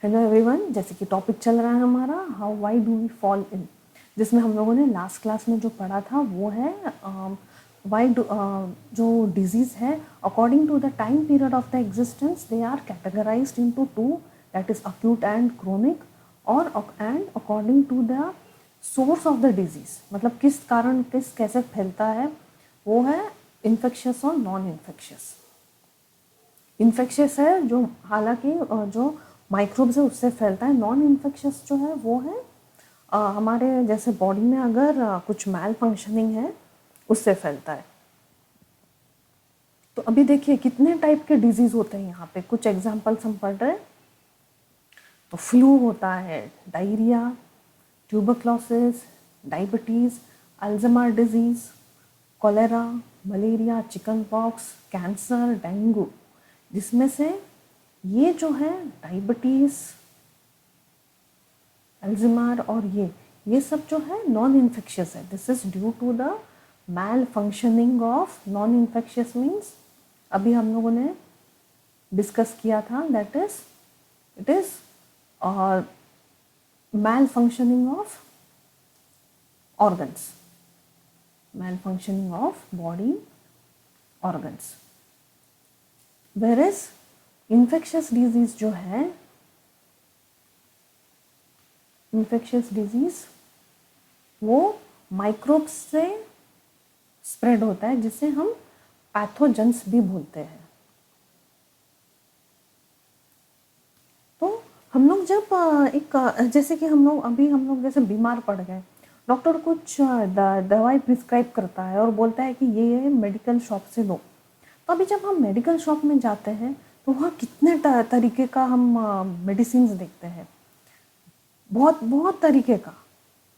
Hello everyone, जैसे कि topic चल रहा है हमारा how why do we fall in, जिसमें हम लोगों ने लास्ट क्लास में जो पढ़ा था वो है वाई डू जो डिजीज़ है according to the time period of the existence they are categorized into two, that is acute and chronic, और and according to the source of the disease, मतलब किस कारण कैसे फैलता है, वो है इन्फेक्शियस और नॉन इन्फेक्शियस। इन्फेक्शियस है जो हालांकि जो माइक्रोब्स है उससे फैलता है। नॉन इन्फेक्शियस जो है वो है हमारे जैसे बॉडी में अगर कुछ मैल फंक्शनिंग है उससे फैलता है। तो अभी देखिए कितने टाइप के डिजीज होते हैं यहाँ पे, कुछ एग्जांपल्स हम पढ़ रहे हैं। तो फ्लू होता है, diarrhoea, tuberculosis, diabetes, Alzheimer disease, cholera, malaria, chicken pox, cancer, dengue, जिसमें से ये जो है डायबिटीज़, अल्जाइमर और ये सब जो है नॉन इन्फेक्शियस है। This is due to the malfunctioning of non infectious means अभी हम लोगों ने डिस्कस किया था, that is it is malfunctioning of organs, malfunctioning of body organs. Whereas infectious disease जो है, इन्फेक्शियस डिजीज वो माइक्रोब्स से स्प्रेड होता है, जिसे हम पैथोजेंस भी बोलते हैं। तो हम लोग जब जैसे कि हम लोग जैसे बीमार पड़ गए, डॉक्टर कुछ दवाई प्रिस्क्राइब करता है और बोलता है कि ये मेडिकल शॉप से लो। तो अभी जब हम मेडिकल शॉप में जाते हैं तो वहाँ कितने तरीके का हम मेडिसिन देखते हैं, बहुत बहुत तरीके का,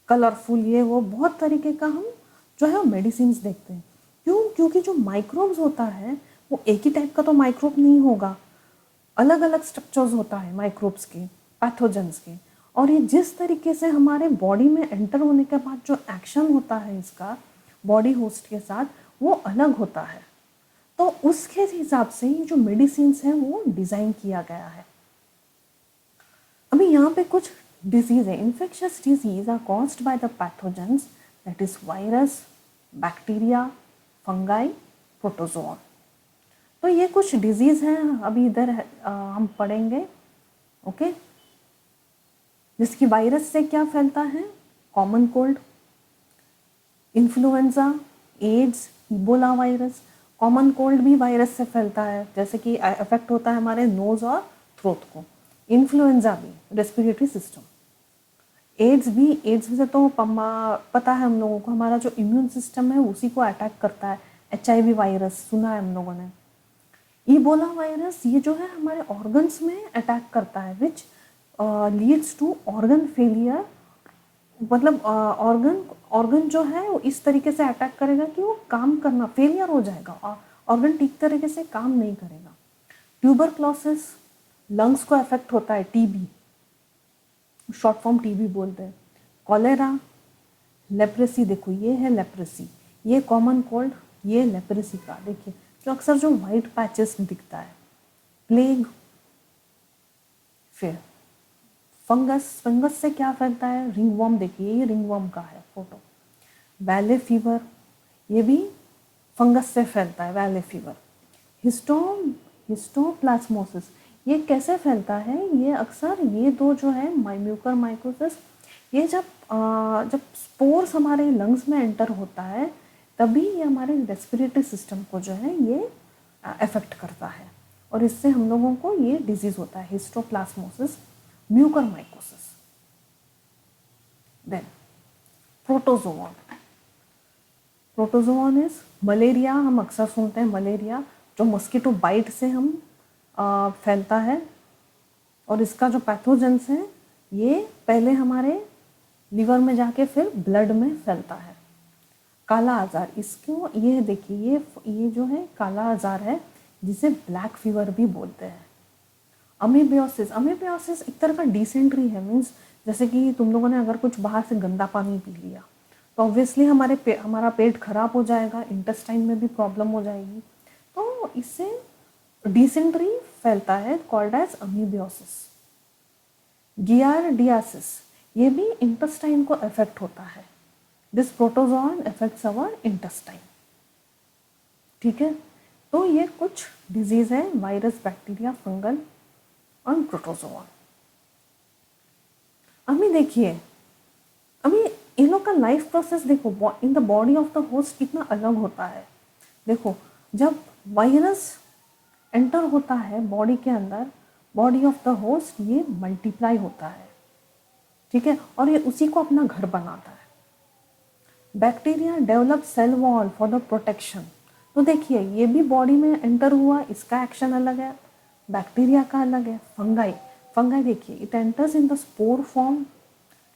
कलरफुल ये वो बहुत तरीके का हम जो है मेडिसिन देखते हैं। क्यों? क्योंकि जो माइक्रोब्स होता है वो एक ही टाइप का तो माइक्रोब नहीं होगा, अलग अलग स्ट्रक्चर्स होता है माइक्रोब्स के, पैथोजेंस के, और ये जिस तरीके से हमारे बॉडी में एंटर होने के बाद जो एक्शन होता है इसका बॉडी होस्ट के साथ वो अलग होता है। तो उसके हिसाब से ये जो मेडिसिन है वो डिज़ाइन किया गया है। अभी यहाँ पे कुछ डिजीज है। Infectious disease are caused by the pathogens, that is virus, bacteria, fungi, protozoa. तो ये कुछ डिजीज हैं, अभी इधर हम पढ़ेंगे। ओके, जिसकी वायरस से क्या फैलता है, common cold, influenza, AIDS, Ebola virus. Common cold भी वायरस से फैलता है, जैसे कि अफेक्ट होता है हमारे नोज और थ्रोट को। इन्फ्लुएंजा भी रेस्पिरेटरी सिस्टम। एड्स से तो पता है हम लोगों को, हमारा जो इम्यून सिस्टम है उसी को अटैक करता है। HIV वायरस सुना है हम लोगों ने। इबोला वायरस ये जो है हमारे ऑर्गन्स में अटैक करता है, which leads to organ failure. मतलब ऑर्गन जो है वो इस तरीके से अटैक करेगा कि वो काम करना फेलियर हो जाएगा, ऑर्गन ठीक तरीके से काम नहीं करेगा। ट्यूबरक्लोसिस, लंग्स को अफेक्ट होता है, TB, शॉर्ट फॉर्म TB बोलते हैं। कॉलेरा, लेप्रेसी, देखो ये है लेप्रेसी, ये कॉमन कोल्ड, ये लेप्रेसी का देखिए जो अक्सर जो वाइट पैचेस दिखता है। प्लेग, फिर फंगस से क्या फैलता है, रिंगवर्म, देखिए ये रिंगवर्म का है फोटो। वैले फीवर, ये भी फंगस से फैलता है, वैले फीवर। हिस्टोप्लाज्मोसिस, ये कैसे फैलता है, ये अक्सर ये दो जो है म्यूकर माइकोसिस, ये जब स्पोर्स हमारे लंग्स में एंटर होता है तभी ये हमारे रेस्पिरेटरी सिस्टम को जो है ये अफेक्ट करता है, और इससे हम लोगों को ये डिजीज होता है, histoplasmosis, mucormycosis. Then protozoan is malaria, हम अक्सर सुनते हैं मलेरिया, जो मस्कीटो बाइट से हम फैलता है, और इसका जो पैथोजेंस है ये पहले हमारे लिवर में जाके फिर ब्लड में फैलता है। काला आजार, इसको ये देखिए ये जो है काला आजार है, जिसे ब्लैक फीवर भी बोलते हैं। अमीबियोसिस एक तरह का डिसेंट्री है, मीन्स जैसे कि तुम लोगों ने अगर कुछ बाहर से गंदा पानी पी लिया तो ऑब्वियसली हमारा पेट खराब हो जाएगा, इंटेस्टाइन में भी प्रॉब्लम हो जाएगी, तो इससे डिसेंट्री फैलता है, कॉल्ड एज अमीबियोसिस। गियार्डियासिस, ये भी इंटेस्टाइन को अफेक्ट होता है। This protozoan affects our intestine. ठीक है, तो ये कुछ डिजीज है, वायरस, बैक्टीरिया, फंगल और प्रोटोजोआ। अभी देखिए, अभी इन लोग का लाइफ प्रोसेस देखो in the body of the host कितना अलग होता है। देखो, जब वायरस एंटर होता है बॉडी के अंदर, बॉडी ऑफ द होस्ट ये मल्टीप्लाई होता है, ठीक है, और ये उसी को अपना घर बनाता है। Bacteria develop cell wall for the protection. तो देखिए, ये भी बॉडी में एंटर हुआ, इसका एक्शन अलग है, बैक्टीरिया का अलग है। फंगाई, फंगाई देखिए, it enters in the spore form,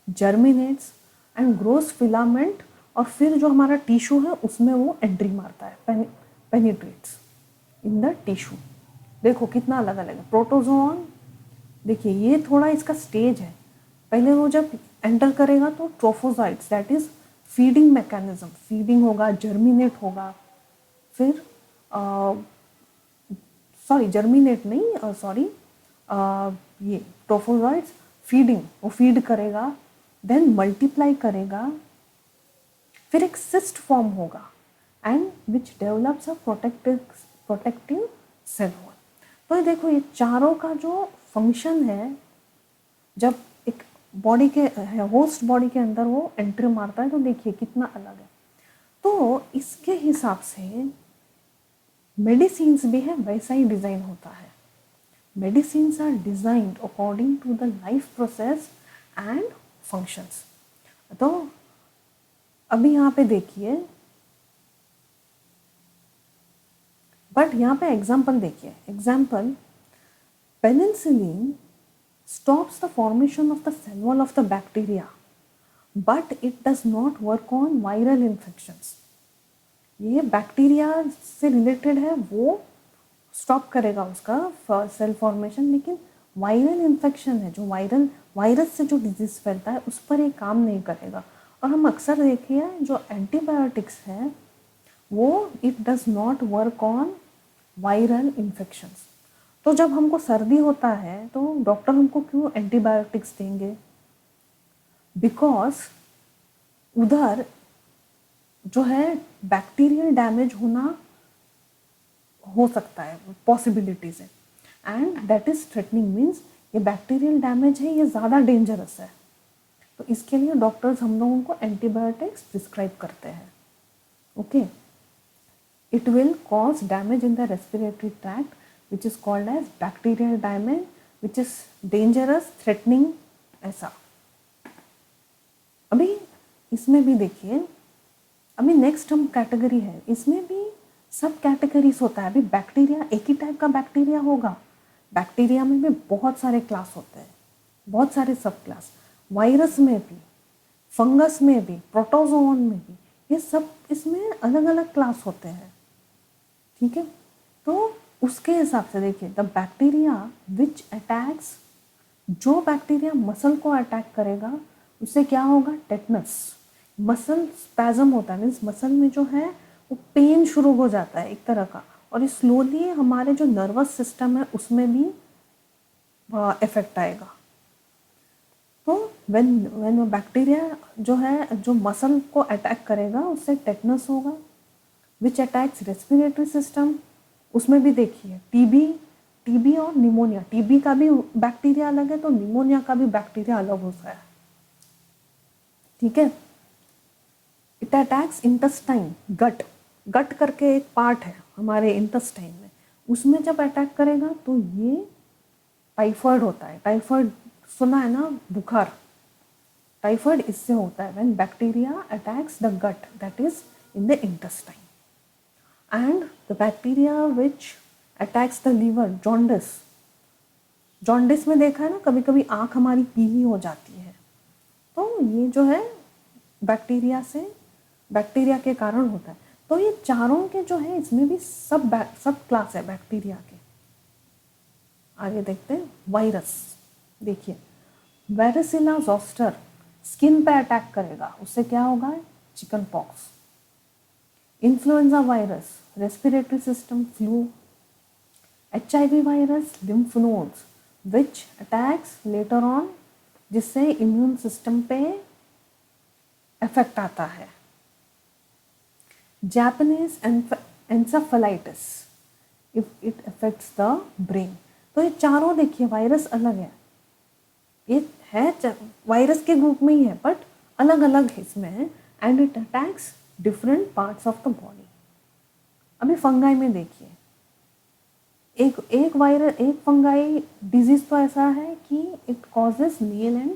germinates and grows filament, और फिर जो हमारा टिश्यू है उसमें वो एंट्री मारता है, पेनिट्रेट्स इन द टिश्यू। देखो कितना अलग अलग है। प्रोटोजोन देखिए, ये थोड़ा इसका स्टेज है। पहले वो जब एंटर करेगा तो trophozoites, that is feeding mechanism, feeding होगा, जर्मिनेट होगा, फिर सॉरी जर्मिनेट नहीं, सॉरी ये ट्रोफोजाइट्स फीडिंग, वो फीड करेगा, देन मल्टीप्लाई करेगा, फिर एक सिस्ट फॉर्म होगा and which develops a protective cell wall. तो ये देखो, ये चारों का जो फंक्शन है, जब एक बॉडी के होस्ट बॉडी के अंदर वो एंट्री मारता है, तो देखिए कितना अलग है। तो इसके हिसाब से मेडिसिन्स भी है, वैसा ही डिज़ाइन होता है। Medicines are designed according to the life process and functions. तो अभी यहाँ पे देखिए, बट यहाँ पे एग्जाम्पल देखिए, example penicillin stops the formation of the cell wall of the bacteria, but it does not work on viral infections. ये bacteria से रिलेटेड है, वो स्टॉप करेगा उसका सेल फॉर्मेशन, लेकिन वायरल इन्फेक्शन है, जो वायरस से जो डिजीज फैलता है उस पर ये काम नहीं करेगा। और हम अक्सर देखिए, जो एंटीबायोटिक्स हैं वो it does not work on viral infections. तो जब हमको सर्दी होता है तो डॉक्टर हमको क्यों एंटीबायोटिक्स देंगे? बिकॉज उधर जो है बैक्टीरियल डैमेज होना हो सकता है, पॉसिबिलिटीज है, and that is threatening, means ये बैक्टीरियल डैमेज है, ये ज़्यादा डेंजरस है। तो इसके लिए डॉक्टर्स हम लोगों को एंटीबायोटिक्स प्रिस्क्राइब करते हैं। Okay, it will cause damage in the respiratory tract which is called as bacterial damage, which is dangerous, threatening, ऐसा। अभी इसमें भी देखिए, अभी नेक्स्ट हम कैटेगरी है, इसमें भी सब कैटेगरीज होता है। अभी बैक्टीरिया एक ही टाइप का बैक्टीरिया होगा, बैक्टीरिया में भी बहुत सारे क्लास होते हैं, बहुत सारे सब क्लास। वायरस में भी, फंगस में भी, प्रोटोजोन में भी, ये सब इसमें अलग अलग क्लास होते हैं। ठीक है, तो उसके हिसाब से देखिए, द बैक्टीरिया विच अटैक्स, जो बैक्टीरिया मसल को अटैक करेगा उससे क्या होगा? टेटनस, मसल स्पैजम होता है, मीन्स मसल में जो है वो पेन शुरू हो जाता है एक तरह का, और ये स्लोली हमारे जो नर्वस सिस्टम है उसमें भी इफेक्ट आएगा। तो व्हेन बैक्टीरिया जो है जो मसल को अटैक करेगा उससे टेटनस होगा, विच अटैक्स रेस्पिरेटरी सिस्टम। उसमें भी देखिए टीबी और निमोनिया, टीबी का भी बैक्टीरिया अलग है तो निमोनिया का भी बैक्टीरिया अलग होता है। ठीक है, इट अटैक्स इंटेस्टाइन, गट करके एक पार्ट है हमारे इंटेस्टाइन में, उसमें जब अटैक करेगा तो ये टाइफॉइड होता है। टाइफॉइड सुना है ना, बुखार, टाइफॉइड इससे होता है when bacteria attacks the gut, that is in the intestine. And the bacteria which attacks the liver, jaundice में देखा है ना, कभी कभी आँख हमारी पीली हो जाती है, तो ये जो है बैक्टीरिया के कारण होता है। तो ये चारों के जो है इसमें भी सब क्लास है बैक्टीरिया के। आगे देखते हैं वायरस। देखिए, वेरिसिला जोस्टर स्किन पे अटैक करेगा, उससे क्या होगा? Chicken pox. Influenza virus respiratory system, flu. HIV virus lymph nodes which attacks later on जिससे इम्यून सिस्टम पे इफेक्ट आता है। Japanese encephalitis if it affects the brain. तो ये चारों देखिए वायरस अलग है, ये है वायरस के ग्रुप में ही है बट अलग अलग इसमें है, and it attacks different parts of the body. अभी फंगाई में देखिए, एक फंगाई डिजीज तो ऐसा है कि it causes nail and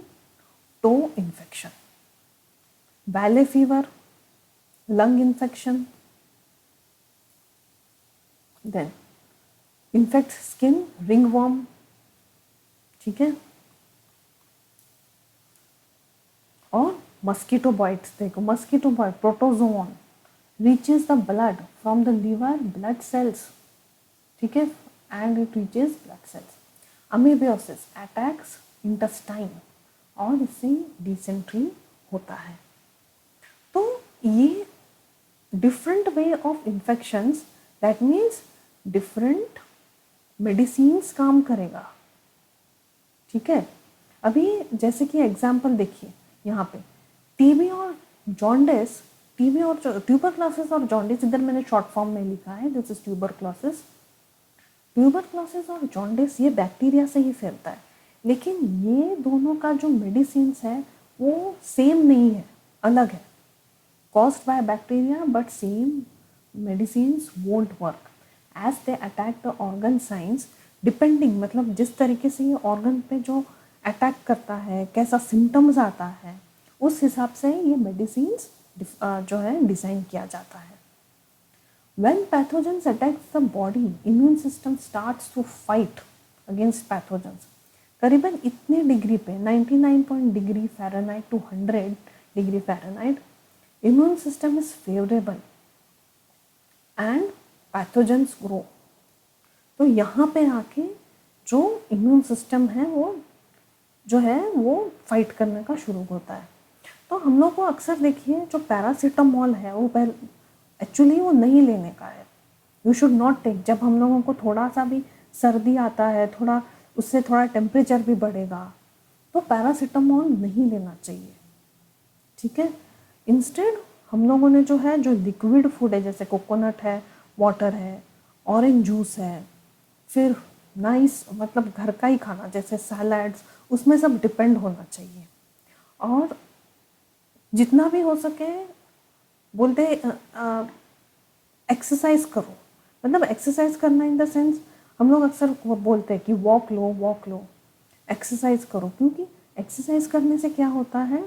toe infection, valley fever, lung infection, then infect skin, ringworm, ठीक है, और मस्कीटो बाइट्स। देखो mosquito bite, protozoan reaches the blood from the liver blood cells, ठीक है, and it reaches blood cells. Amoebiasis attacks intestine और इससे dysentery होता है। तो ये different way of infections, that means different medicines काम करेगा, ठीक है। अभी जैसे कि एग्जाम्पल देखिए यहाँ पे, टीबी और जॉन्डिस, टीबी और ट्यूबरक्लोसिस और जॉन्डिस, इधर मैंने शॉर्ट फॉर्म में लिखा है, दिस इज ट्यूबरक्लोसिस। ट्यूबरक्लोसिस और जॉन्डिस ये बैक्टीरिया से ही फैलता है, लेकिन ये दोनों का जो मेडिसिन है वो सेम नहीं है, अलग है। Caused by bacteria but same medicines won't work as they attack the organ science depending, मतलब जिस तरीके से ये ऑर्गन पे जो अटैक करता है, कैसा सिम्टम्स आता है, उस हिसाब से ये मेडिसिन्स जो है डिज़ाइन किया जाता है। When pathogens attack the body, immune system starts to fight against pathogens. करीबन इतने डिग्री पे 99 degree Fahrenheit to 100 degree Fahrenheit immune system is favourable and pathogens grow. तो यहाँ पे आके जो इम्यून सिस्टम है वो जो है वो फाइट करने का शुरू होता है। तो हम लोग को अक्सर देखिए जो पैरासीटामोल है वो एक्चुअली वो नहीं लेने का है, यू शुड नॉट टेक। जब हम लोगों को थोड़ा सा भी सर्दी आता है, थोड़ा उससे थोड़ा टेम्परेचर भी बढ़ेगा, तो पैरासीटामोल नहीं लेना चाहिए, ठीक है। इंस्टेड हम लोगों ने जो है, जो लिक्विड फूड है जैसे कोकोनट है, वाटर है, ऑरेंज जूस है, फिर नाइस मतलब घर का ही खाना जैसे सैलड्स, उसमें सब डिपेंड होना चाहिए। और जितना भी हो सके बोलते एक्सरसाइज करो, मतलब एक्सरसाइज करना इन द सेंस हम लोग अक्सर बोलते हैं कि वॉक लो, एक्सरसाइज करो, क्योंकि एक्सरसाइज करने से क्या होता है,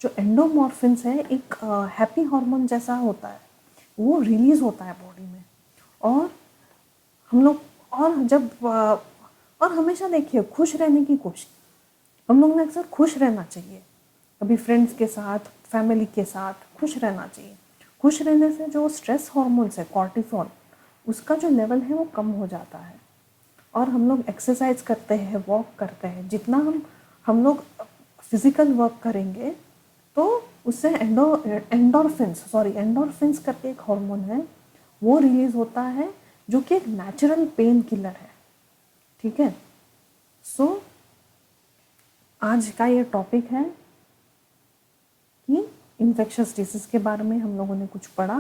जो एंडोमॉर्फिन्स है, एक हैप्पी हार्मोन जैसा होता है, वो रिलीज होता है बॉडी में। और हम लोग और हमेशा देखिए खुश रहने की कोशिश, हम लोग ने अक्सर खुश रहना चाहिए, कभी फ्रेंड्स के साथ, फैमिली के साथ खुश रहना चाहिए। खुश रहने से जो स्ट्रेस हार्मोन्स है, कॉर्टिसोल, उसका जो लेवल है वो कम हो जाता है। और हम लोग एक्सरसाइज करते हैं, वॉक करते हैं, जितना हम लोग फिजिकल वर्क करेंगे तो उससे एंडोर्फिन्स करके एक हार्मोन है, वो रिलीज होता है, जो कि एक नेचुरल पेन किलर है, ठीक है। सो आज का ये टॉपिक है कि इन्फेक्शस डिसीज के बारे में हम लोगों ने कुछ पढ़ा।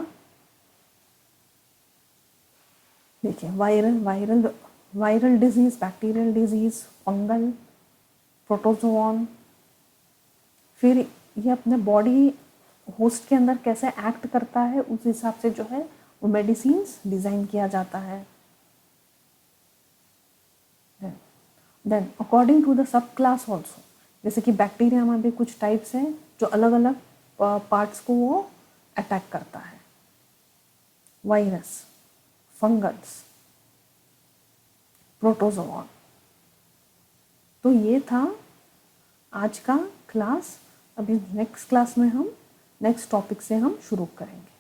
देखिए viral disease, bacterial disease, fungal, protozoan, फिर ये अपने बॉडी होस्ट के अंदर कैसे एक्ट करता है, उस हिसाब से जो है वो मेडिसिन्स डिज़ाइन किया जाता है। Then according to the subclass also, जैसे कि बैक्टीरिया में भी कुछ टाइप्स हैं जो अलग अलग पार्ट्स को वो अटैक करता है, वायरस, फंगल्स, प्रोटोजोआ। तो ये था आज का क्लास। अभी नेक्स्ट क्लास में हम नेक्स्ट टॉपिक से हम शुरू करेंगे।